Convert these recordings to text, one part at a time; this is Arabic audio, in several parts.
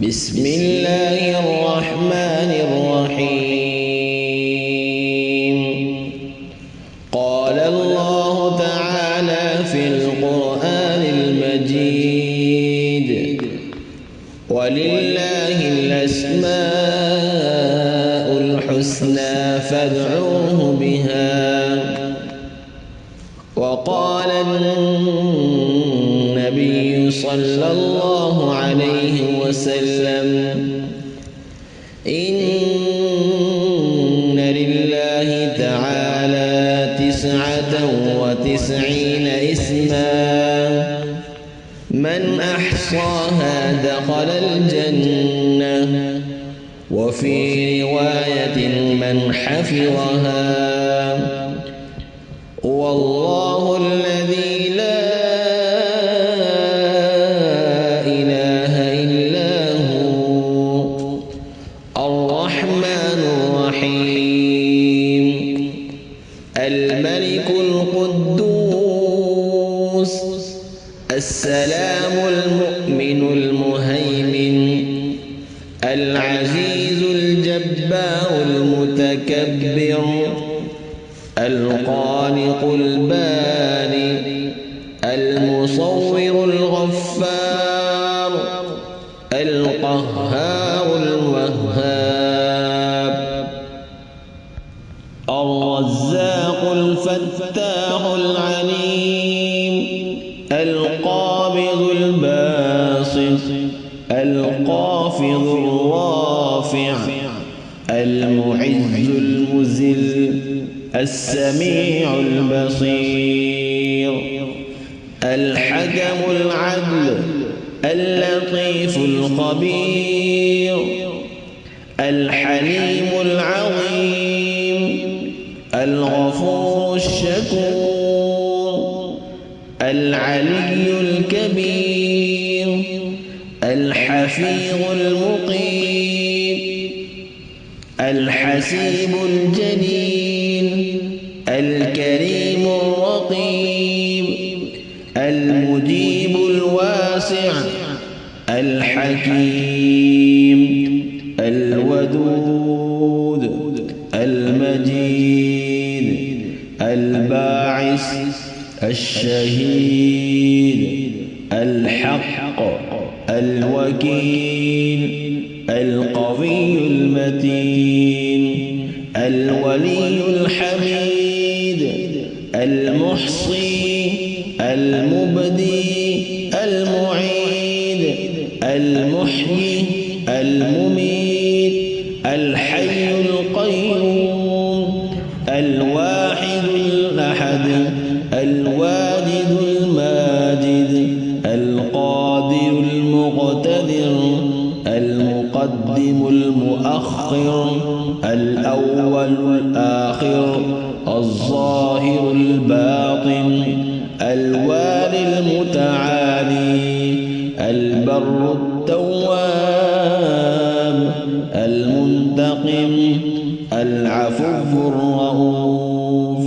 بسم الله الرحمن الرحيم. قال الله تعالى في القرآن المجيد: ولله الأسماء الحسنى فادعوه بها. وقال النبي صلى الله عليه وسلم: إن لله تعالى 99 اسما، من أحصاها دخل الجنة. وفي رواية: من حفظها. والله الذي لا إله إلا هو الرحمن الرحيم، الملك القدوس، السلام المؤمن المهيمن، العزيز الجبار المتكبر، الخالق البارئ، المصور الغفار، القهار الوهاب، الرزاق الفتاح العليم، القابض الباسط، الخافض الرافع، المعز المذل، السميع البصير، الحكم العدل، اللطيف الخبير، الحليم العظيم، الغفور الشكور، العلي الكبير، الحفيظ المقيم، الحسيب الجليل، الكريم الرقيب، المجيب الواسع، الحكيم، الودود، المجيد، الباعث، الشهيد، الحق، الوكيل، القوي المتين، الولي الحميد، المحصي، المبدي، المعيد، المحيي، المميت، الحي القيوم، الواحد الأحد، الواجد الماجد، القادر المقتدر، المقدم المؤخر، الأول الآخر، الظاهر الباطن، الوالي المتعالي، البر التواب، المنتقم، العفو الرؤوف،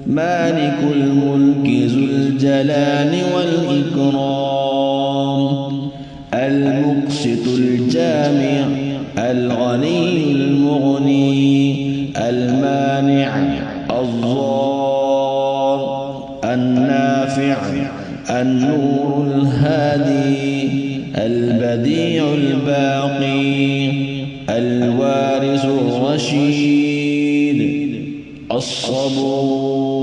مالك الملك ذو الجلال والإكرام، المقسط الجامع، الغني المغني، المانع الضار، النافع، النور الهادي، البديع الباقي، الوارث الرشيد، الصبور.